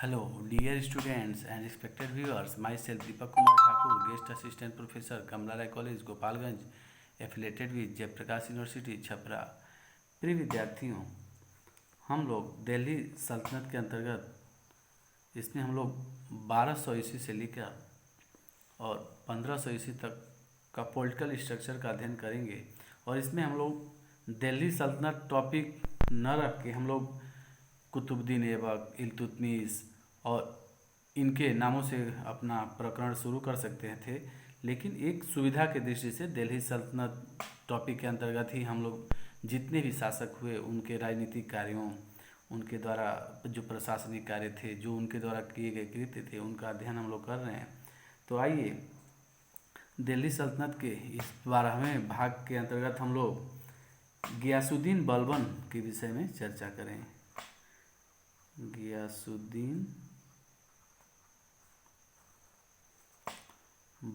Hello, dear students and respected viewers. Myself Deepak Kumar Thakur, Guest Assistant Professor, Kamla Rai College, Gopalganj, affiliated with Jayprakash University Chhapra. प्रिय विद्यार्थियों, हम लोग दिल्ली सल्तनत के अंतर्गत इसमें हम लोग 1200 ईस्वी से लेकर और 1500 ईस्वी तक का पॉलिटिकल स्ट्रक्चर का अध्ययन करेंगे। और इसमें हम लोग दिल्ली सल्तनत टॉपिक न रख के हम लोग कुतुबुद्दीन ऐबक, इल्तुतमिश और इनके नामों से अपना प्रकरण शुरू कर सकते थे, लेकिन एक सुविधा की दृष्टि से दिल्ली सल्तनत टॉपिक के अंतर्गत ही हम लोग जितने भी शासक हुए उनके राजनीतिक कार्यों, उनके द्वारा जो प्रशासनिक कार्य थे, जो उनके द्वारा किए गए कृत्य थे, उनका अध्ययन हम लोग कर रहे हैं। तो आइए दिल्ली सल्तनत के इस 12वें भाग के अंतर्गत हम लोग गियासुद्दीन बलबन के विषय में चर्चा करें। गियासुद्दीन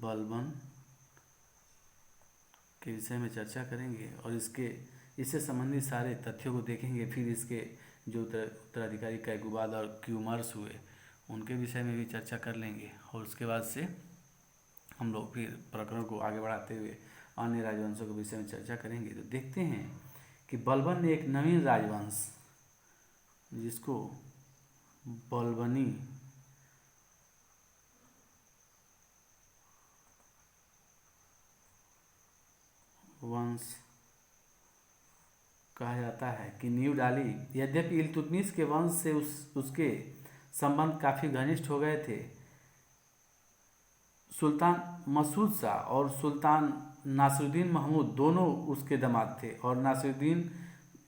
बलबन के विषय में चर्चा करेंगे और इससे संबंधित सारे तथ्यों को देखेंगे। फिर इसके जो उत्तराधिकारी कैगुबाद और क्यूमर्स हुए उनके विषय में भी चर्चा कर लेंगे और उसके बाद से हम लोग फिर प्रकरण को आगे बढ़ाते हुए अन्य राजवंशों के विषय में चर्चा करेंगे। तो देखते हैं कि बलबन ने एक नवीन राजवंश जिसको बलबनी वंश कहा जाता है कि नींव डाली। यद्यपि इल्तुतमिश के वंश से उसके संबंध काफ़ी घनिष्ठ हो गए थे। सुल्तान मसूद शाह और सुल्तान नासिरुद्दीन महमूद दोनों उसके दामाद थे और नासिरुद्दीन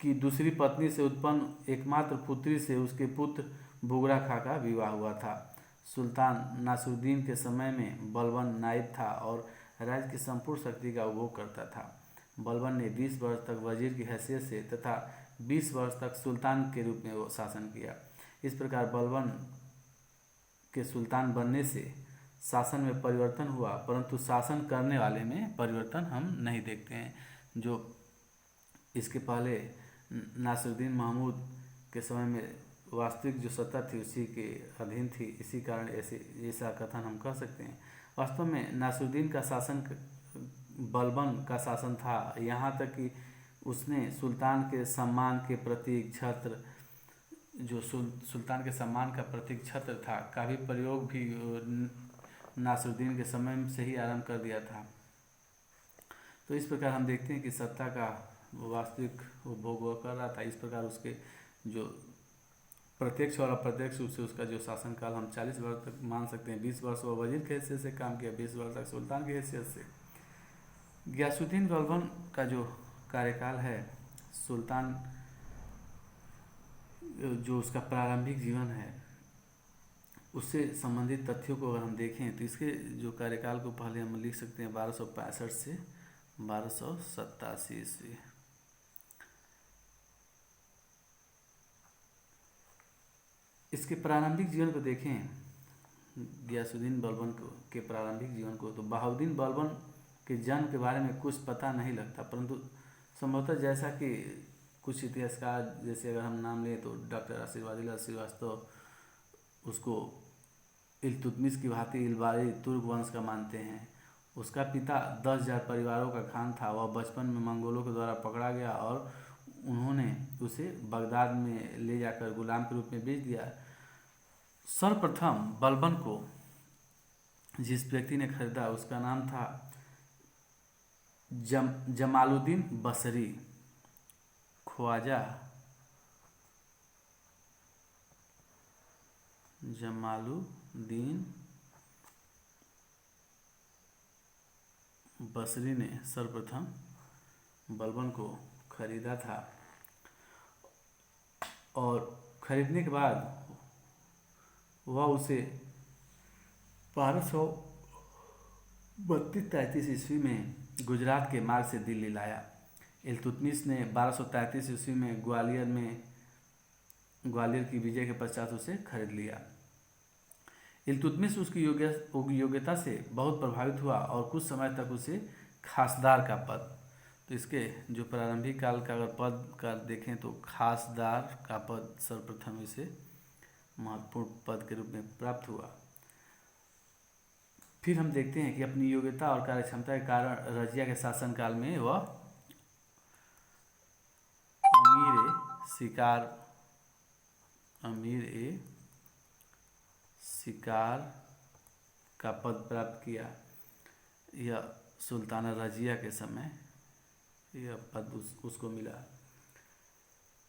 की दूसरी पत्नी से उत्पन्न एकमात्र पुत्री से उसके पुत्र बुगरा खां का विवाह हुआ था। सुल्तान नासिरुद्दीन के समय में बलबन नायब था और राज्य की संपूर्ण शक्ति का उपभोग करता था। बलबन ने 20 वर्ष तक वजीर की हैसियत से तथा 20 वर्ष तक सुल्तान के रूप में वो शासन किया। इस प्रकार बलबन के सुल्तान बनने से शासन में परिवर्तन हुआ, परंतु शासन करने वाले में परिवर्तन हम नहीं देखते हैं। जो इसके पहले नासिरुद्दीन महमूद के समय में वास्तविक जो सत्ता थी उसी के अधीन थी, इसी कारण ऐसा कथन हम कर सकते हैं। वास्तव में नासिरुद्दीन का शासन बलबन का शासन था, यहाँ तक कि उसने सुल्तान के सम्मान के प्रतीक छत्र, जो सुल्तान के सम्मान का प्रतीक छत्र था, का भी प्रयोग भी नासिरुद्दीन के समय से ही आरंभ कर दिया था। तो इस प्रकार हम देखते हैं कि सत्ता का वास्तविक उपभोग वह कर रहा था। इस प्रकार उसके जो प्रत्यक्ष और अप्रत्यक्ष रूप से उसका जो शासनकाल हम 40 वर्ष तक मान सकते हैं। 20 वर्ष वह वजीर की हैसियत से काम किया, 20 वर्ष तक सुल्तान की हैसियत से। गियासुद्दीन बलबन का जो कार्यकाल है, सुल्तान जो उसका प्रारंभिक जीवन है उससे संबंधित तथ्यों को अगर हम देखें तो इसके जो कार्यकाल को पहले हम लिख सकते हैं 1265 से 1287 ईस्वी। इसके प्रारंभिक जीवन को देखें, गियासुद्दीन बलबन के प्रारंभिक जीवन को, तो बहाउद्दीन बलबन के जन्म के बारे में कुछ पता नहीं लगता, परंतु संभवतः जैसा कि कुछ इतिहासकार, जैसे अगर हम नाम लें तो डॉक्टर आशीर्वादीलाल श्रीवास्तव उसको इल्तुतमिश की भांति इल्बारी तुर्क वंश का मानते हैं। उसका पिता 10,000 परिवारों का खान था। वह बचपन में मंगोलों के द्वारा पकड़ा गया और उन्होंने उसे बगदाद में ले जाकर गुलाम के रूप में बेच दिया। सर्वप्रथम बलबन को जिस व्यक्ति ने खरीदा उसका नाम था जमालुद्दीन बसरी। ख्वाजा जमालुद्दीन बसरी ने सर्वप्रथम बलबन को खरीदा था और खरीदने के बाद वह उसे 1232-33 ईस्वी में गुजरात के मार्ग से दिल्ली लाया। इल्तुतमिश ने 1233 ईस्वी में ग्वालियर की विजय के पश्चात उसे खरीद लिया। इल्तुतमिश उसकी योग्यता से बहुत प्रभावित हुआ और कुछ समय तक उसे खासदार का पद, तो इसके जो प्रारंभिक काल का अगर पद का देखें तो खासदार का पद सर्वप्रथम इसे महत्वपूर्ण पद के रूप में प्राप्त हुआ। फिर हम देखते हैं कि अपनी योग्यता और कार्यक्षमता के कारण रजिया के शासनकाल में वह अमीर ए शिकार का पद प्राप्त किया। यह सुल्ताना रजिया के समय यह पद उसको मिला।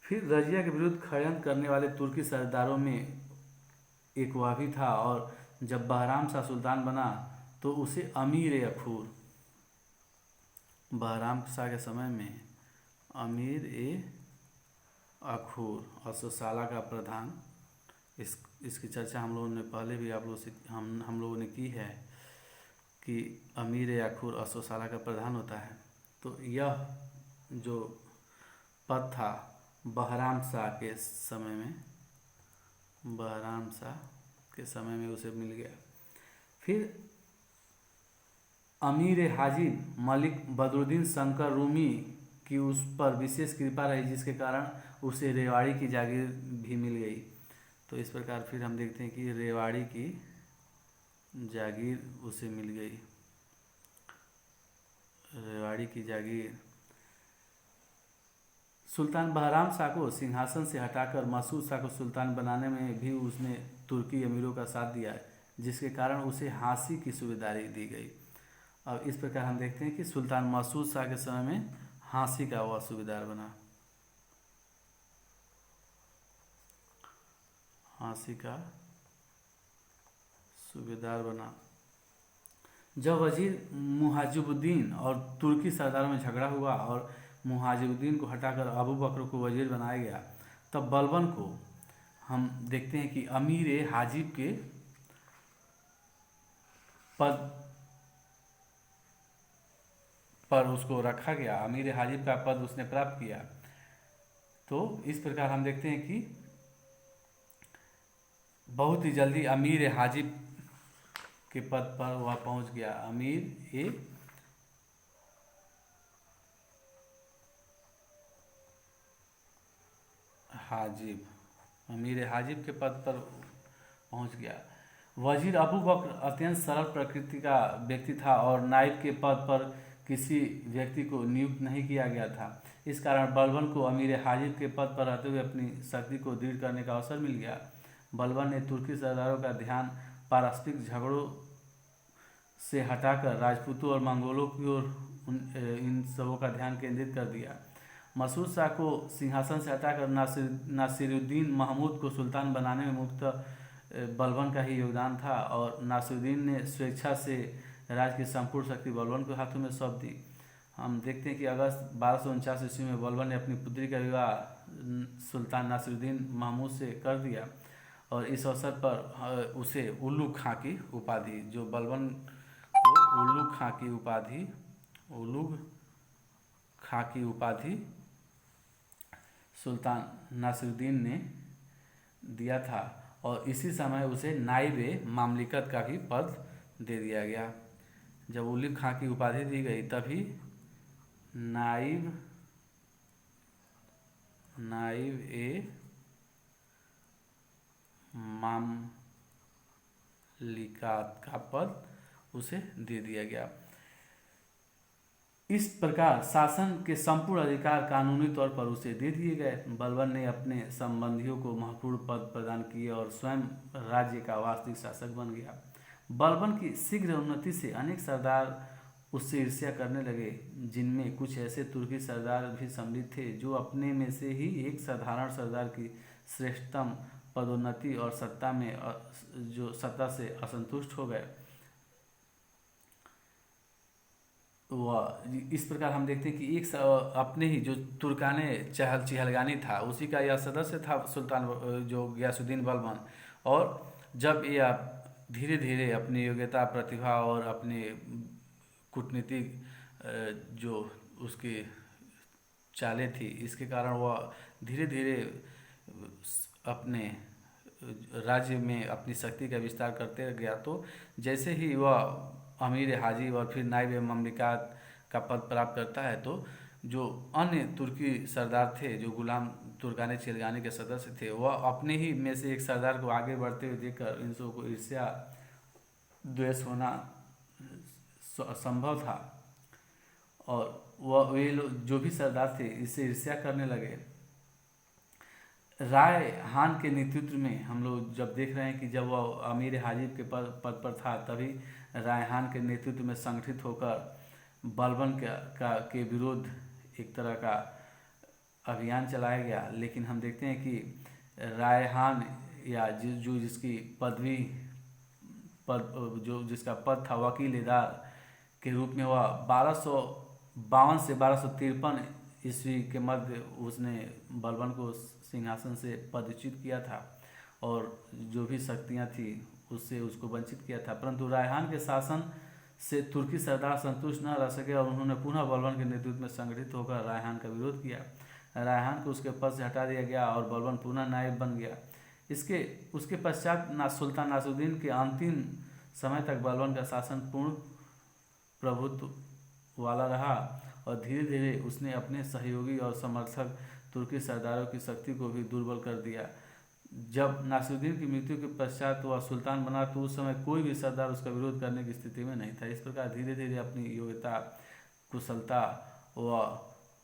फिर रजिया के विरुद्ध षड्यंत्र करने वाले तुर्की सरदारों में एक वह भी था, और जब बहराम शाह सुल्तान बना तो उसे अमीर ए अखूर, बहराम शाह के समय में अमीर ए अखूर अशोसाला का प्रधान, इसकी चर्चा हम लोगों ने पहले भी आप लोगों से हम लोगों ने की है कि अमीर ए अखूर अशोसाला का प्रधान होता है। तो यह जो पद था बहराम शाह के समय में उसे मिल गया। फिर अमीर हाजिब मलिक बदरुद्दीन शंकर रूमी की उस पर विशेष कृपा रही, जिसके कारण उसे रेवाड़ी की जागीर भी मिल गई। तो इस प्रकार फिर हम देखते हैं कि रेवाड़ी की जागीर उसे मिल गई। रेवाड़ी की जागीर सुल्तान बहराम शाह को सिंहासन से हटाकर मसूद शाह को सुल्तान बनाने में भी उसने तुर्की अमीरों का साथ दिया, जिसके कारण उसे हांसी की सूबेदारी दी गई। अब इस प्रकार हम देखते हैं कि सुल्तान मसूद शाह के समय में हांसी का वह सूबेदार बना। हांसी का सूबेदार बना। जब वजीर मुहाजिबुद्दीन और तुर्की सरदारों में झगड़ा हुआ और मुहाजिबुद्दीन को हटाकर अबू बकर को वजीर बनाया गया, तब बलबन को हम देखते हैं कि अमीर ए हाजिब के पद पर उसको रखा गया। अमीर ए हाजिब का पद उसने प्राप्त किया। तो इस प्रकार हम देखते हैं कि बहुत ही जल्दी अमीर ए हाजिब के पद पर वह पहुंच गया। अमीर ए हाजिब के पद पर पहुंच गया। वजीर अबू बकर अत्यंत सरल प्रकृति का व्यक्ति था और नायब के पद पर किसी व्यक्ति को नियुक्त नहीं किया गया था। इस कारण बलबन को अमीर हाजिब के पद पर रहते हुए अपनी शक्ति को दृढ़ करने का अवसर मिल गया। बलबन ने तुर्की सरदारों का ध्यान पारस्परिक झगड़ों से हटाकर राजपूतों और मंगोलों की ओर इन सबों का ध्यान केंद्रित कर दिया। मसूद शाह को सिंहासन से हटाकर नासिरुद्दीन महमूद को सुल्तान बनाने में मुख्यतः बलबन का ही योगदान था, और नासिरुद्दीन ने स्वेच्छा से राज्य की संपूर्ण शक्ति बलबन के हाथों में सौंप दी। हम देखते हैं कि अगस्त 1249 ईस्वी में बलबन ने अपनी पुत्री का विवाह सुल्तान नासिरुद्दीन महमूद से कर दिया, और इस अवसर पर उसे उल्लू खां की उपाधि, जो बलबन को उल्लू खां की उपाधि सुल्तान नासिरुद्दीन ने दिया था, और इसी समय उसे नाइब मामलिकत का भी पद दे दिया गया। जब उल्लू खां की उपाधि दी गई तभी नाइब मामलिकात का पद उसे दे दिया गया। इस प्रकार शासन के संपूर्ण अधिकार कानूनी तौर पर उसे दे दिए गए। बलबन ने अपने संबंधियों को महत्वपूर्ण पद प्रदान किए और स्वयं राज्य का वास्तविक शासक बन गया। बलबन की शीघ्र उन्नति से अनेक सरदार उससे ईर्ष्या करने लगे, जिनमें कुछ ऐसे तुर्की सरदार भी सम्मिलित थे जो अपने में से ही एक साधारण सरदार की श्रेष्ठतम पदोन्नति और सत्ता से असंतुष्ट हो गए। वह इस प्रकार हम देखते हैं कि एक अपने ही जो तुर्काने चिहलगानी था उसी का यह सदस्य था सुल्तान जो गयासुद्दीन बलबन, और जब यह धीरे धीरे अपनी योग्यता, प्रतिभा और अपने कूटनीतिक जो उसकी चालें थी, इसके कारण वह धीरे धीरे अपने राज्य में अपनी शक्ति का विस्तार करते गया। तो जैसे ही वह अमीर हाजिब और फिर नाइब ममलिकात का पद प्राप्त करता है, तो जो अन्य तुर्की सरदार थे, जो गुलाम तुर्कानी चिलगानी के सदस्य थे, वह अपने ही में से एक सरदार को आगे बढ़ते हुए देखकर इन सबों को ईर्ष्या द्वेष होना संभव था, और वह वे लोग जो भी सरदार थे इससे ईर्ष्या करने लगे। राय हान के नेतृत्व में हम लोग जब देख रहे हैं कि जब वह अमीर हाजिब के पद पर था, तभी राय हान के नेतृत्व में संगठित होकर बलबन के विरोध एक तरह का अभियान चलाया गया। लेकिन हम देखते हैं कि रायहान या जिसकी पदवी जिसका पद था वकील-ए-दार के रूप में, वह 1252 से 1253 ईस्वी के मध्य उसने बलबन को सिंहासन से पदच्युत किया था और जो भी शक्तियाँ थी उससे उसको वंचित किया था। परंतु रायहान के शासन से तुर्की सरदार संतुष्ट न रह सके और उन्होंने पुनः बलबन के नेतृत्व में संगठित होकर रायहान का विरोध किया। रायहान को उसके पद से हटा दिया गया और बलबन पुनः नायब बन गया। उसके पश्चात सुल्तान नासिरुद्दीन के अंतिम समय तक बलबन का शासन पूर्ण प्रभुत्व वाला रहा और धीरे धीरे उसने अपने सहयोगी और समर्थक तुर्की सरदारों की शक्ति को भी दुर्बल कर दिया। जब नासिरुद्दीन की मृत्यु के पश्चात वह सुल्तान बना तो उस समय कोई भी सरदार उसका विरोध करने की स्थिति में नहीं था। इस प्रकार धीरे धीरे अपनी योग्यता, कुशलता व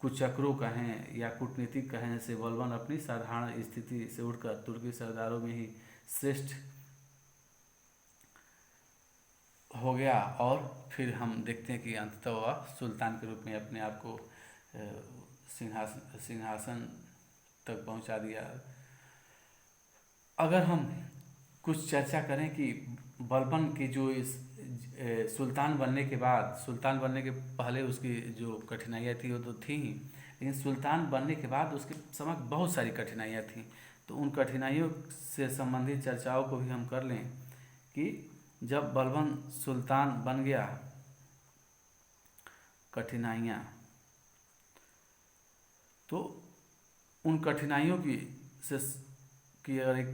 कुचक्रों कहें या कूटनीतिक कहें से बलबन अपनी साधारण स्थिति से उठकर तुर्की सरदारों में ही श्रेष्ठ हो गया और फिर हम देखते हैं कि अंततः वह सुल्तान के रूप में अपने आप को सिंहासन तक पहुंचा दिया। अगर हम कुछ चर्चा करें कि बलबन की जो इस सुल्तान बनने के पहले उसकी जो कठिनाइयाँ थी वो तो थी ही, लेकिन सुल्तान बनने के बाद उसके समक्ष बहुत सारी कठिनाइयाँ थी। तो उन कठिनाइयों से संबंधित चर्चाओं को भी हम कर लें कि जब बलबन सुल्तान बन गया, कठिनाइयाँ, तो उन कठिनाइयों की अगर एक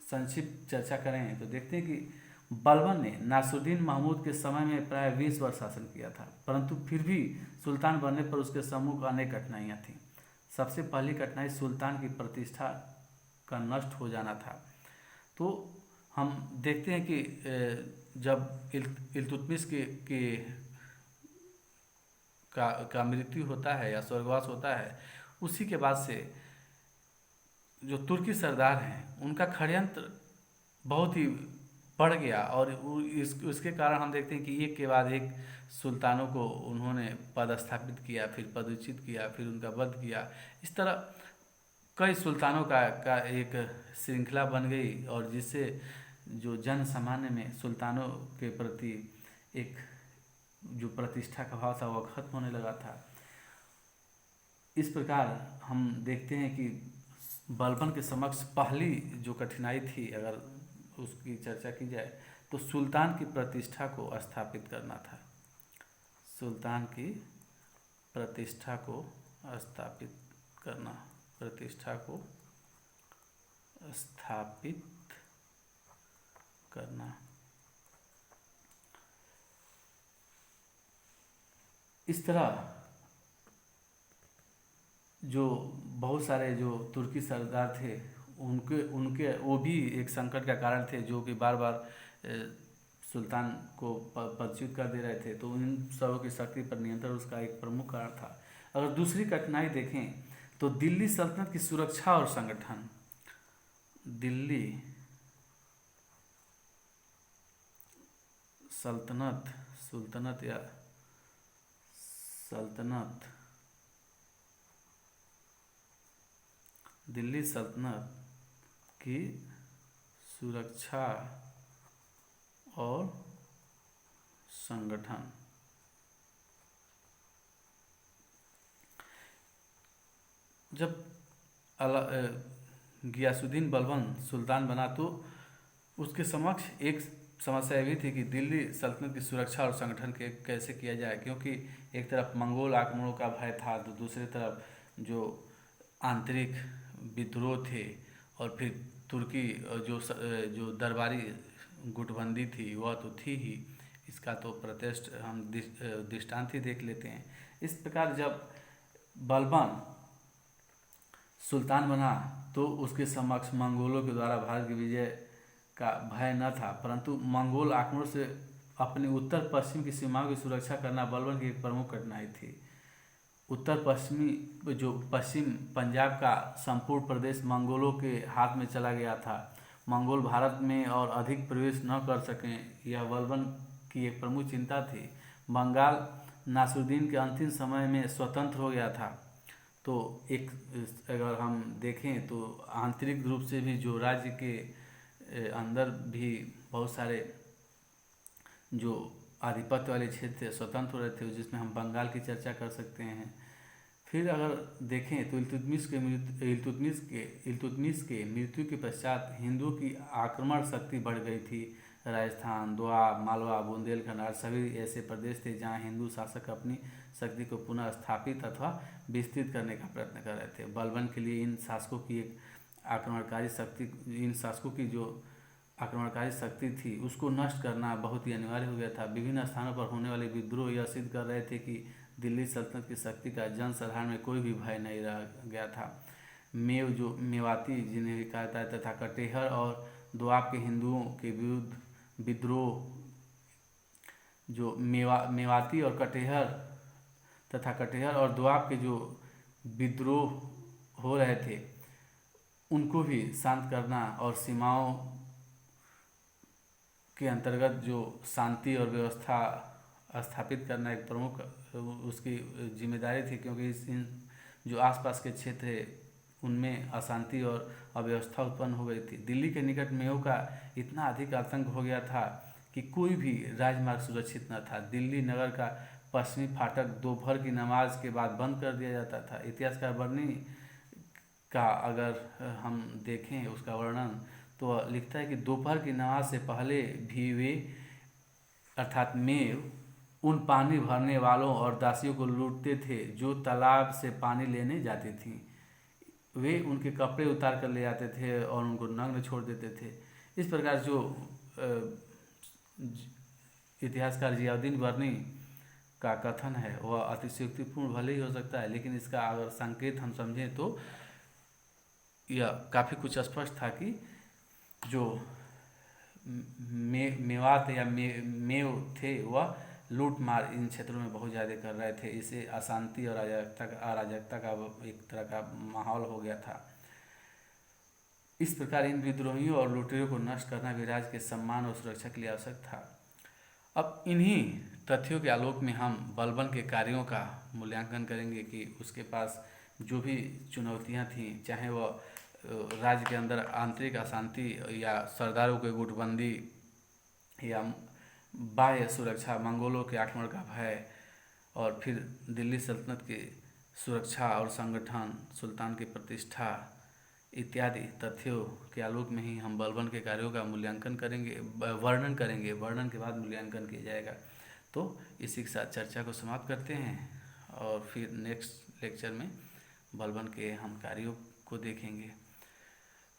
संक्षिप्त चर्चा करें तो देखते हैं कि बलबन ने नासिरुद्दीन महमूद के समय में प्राय 20 वर्ष शासन किया था, परंतु फिर भी सुल्तान बनने पर उसके सम्मुख अनेक कठिनाइयाँ थीं। सबसे पहली कठिनाई सुल्तान की प्रतिष्ठा का नष्ट हो जाना था। तो हम देखते हैं कि जब इल्तुतमिश का मृत्यु होता है या स्वर्गवास होता है, उसी के बाद से जो तुर्की सरदार हैं उनका षड्यंत्र बहुत ही बढ़ गया और उसके कारण हम देखते हैं कि एक के बाद एक सुल्तानों को उन्होंने पदस्थापित किया, फिर पदच्युत किया, फिर उनका वध किया। इस तरह कई सुल्तानों का एक श्रृंखला बन गई और जिससे जो जन सामान्य में सुल्तानों के प्रति एक जो प्रतिष्ठा का भाव था वह खत्म होने लगा था। इस प्रकार हम देखते हैं कि बलबन के समक्ष पहली जो कठिनाई थी, अगर उसकी चर्चा की जाए तो सुल्तान की प्रतिष्ठा को स्थापित करना था। सुल्तान की प्रतिष्ठा को स्थापित करना, प्रतिष्ठा को स्थापित करना। इस तरह जो बहुत सारे जो तुर्की सरदार थे उनके वो भी एक संकट का कारण थे, जो कि बार बार सुल्तान को पदच्युत कर दे रहे थे। तो इन सबों की शक्ति पर नियंत्रण उसका एक प्रमुख कारण था। अगर दूसरी कठिनाई देखें तो दिल्ली सल्तनत की सुरक्षा और संगठन। दिल्ली सुल्तनत या सल्तनत, दिल्ली सल्तनत की सुरक्षा और संगठन। जब गियासुद्दीन बलबन सुल्तान बना तो उसके समक्ष एक समस्या ये भी थी कि दिल्ली सल्तनत की सुरक्षा और संगठन कैसे किया जाए, क्योंकि एक तरफ मंगोल आक्रमणों का भय था तो दूसरी तरफ जो आंतरिक विद्रोह थे और फिर तुर्की जो दरबारी गुटबंदी थी वह तो थी ही। इसका तो प्रत्यक्ष हम दृष्टांत ही देख लेते हैं। इस प्रकार जब बलबन सुल्तान बना तो उसके समक्ष मंगोलों के द्वारा भारत की विजय का भय न था, परंतु मंगोल आक्रमण से अपनी उत्तर पश्चिम की सीमाओं की सुरक्षा करना बलबन की एक प्रमुख कठिनाई थी। उत्तर पश्चिमी जो पश्चिम पंजाब का संपूर्ण प्रदेश मंगोलों के हाथ में चला गया था। मंगोल भारत में और अधिक प्रवेश न कर सकें, यह बलबन की एक प्रमुख चिंता थी। बंगाल नासिरुद्दीन के अंतिम समय में स्वतंत्र हो गया था, तो एक अगर हम देखें तो आंतरिक रूप से भी जो राज्य के अंदर भी बहुत सारे जो आधिपत्य वाले क्षेत्र स्वतंत्र हो रहे थे, जिसमें हम बंगाल की चर्चा कर सकते हैं। फिर अगर देखें तो इल्तुतमिश के मृत्यु के पश्चात हिंदुओं की आक्रमण शक्ति बढ़ गई थी। राजस्थान, दोआब, मालवा, बुंदेलखंड आदि सभी ऐसे प्रदेश थे जहां हिंदू शासक अपनी शक्ति को पुनः स्थापित अथवा विस्तृत करने का प्रयत्न कर रहे थे। बलबन के लिए इन शासकों की जो आक्रमणकारी शक्ति थी उसको नष्ट करना बहुत ही अनिवार्य हो गया था। विभिन्न स्थानों पर होने वाले विद्रोह यह सिद्ध कर रहे थे कि दिल्ली सल्तनत की शक्ति का जनसाधारण में कोई भी भय नहीं रह गया था। मेवाती जिन्हें भी कहा जाता है तथा कटेहर और दोआब के हिंदुओं के विरुद्ध विद्रोह, जो मेवाती और कटेहर और दोआब के जो विद्रोह हो रहे थे उनको भी शांत करना और सीमाओं के अंतर्गत जो शांति और व्यवस्था स्थापित करना एक प्रमुख उसकी जिम्मेदारी थी, क्योंकि इन जो आसपास के क्षेत्र है उनमें अशांति और अव्यवस्था उत्पन्न हो गई थी। दिल्ली के निकट मेओ का इतना अधिक आतंक हो गया था कि कोई भी राजमार्ग सुरक्षित न था। दिल्ली नगर का पश्चिमी फाटक दोपहर की नमाज के बाद बंद कर दिया जाता था। इतिहासकार बर्नी का अगर हम देखें उसका वर्णन तो लिखता है कि दोपहर की नमाज से पहले भी वे अर्थात मेव उन पानी भरने वालों और दासियों को लूटते थे जो तालाब से पानी लेने जाती थीं। वे उनके कपड़े उतार कर ले आते थे और उनको नग्न छोड़ देते थे। इस प्रकार जो इतिहासकार जियाउद्दीन बर्नी का कथन है वह अतिशयोक्तिपूर्ण भले ही हो सकता है, लेकिन इसका अगर संकेत हम समझें तो यह काफ़ी कुछ स्पष्ट था कि जो मेवात या मेव थे वह लूट मार इन क्षेत्रों में बहुत ज़्यादा कर रहे थे। इसे अशांति और अराजकता का एक तरह का माहौल हो गया था। इस प्रकार इन विद्रोहियों और लुटेरों को नष्ट करना भी राज्य के सम्मान और सुरक्षा के लिए आवश्यक था। अब इन्हीं तथ्यों के आलोक में हम बलबन के कार्यों का मूल्यांकन करेंगे कि उसके पास जो भी चुनौतियां थीं, चाहे वह राज्य के अंदर आंतरिक अशांति या सरदारों की गुटबंदी या बाह्य सुरक्षा, मंगोलों के आक्रमण का भय और फिर दिल्ली सल्तनत की सुरक्षा और संगठन, सुल्तान की प्रतिष्ठा इत्यादि तथ्यों के आलोक में ही हम बलबन के कार्यों का मूल्यांकन करेंगे, वर्णन करेंगे। वर्णन के बाद मूल्यांकन किया जाएगा। तो इसी के साथ चर्चा को समाप्त करते हैं और फिर नेक्स्ट लेक्चर में बलबन के हम कार्यों को देखेंगे।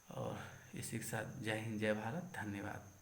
और इसी के साथ जय हिंद, जय भारत, धन्यवाद।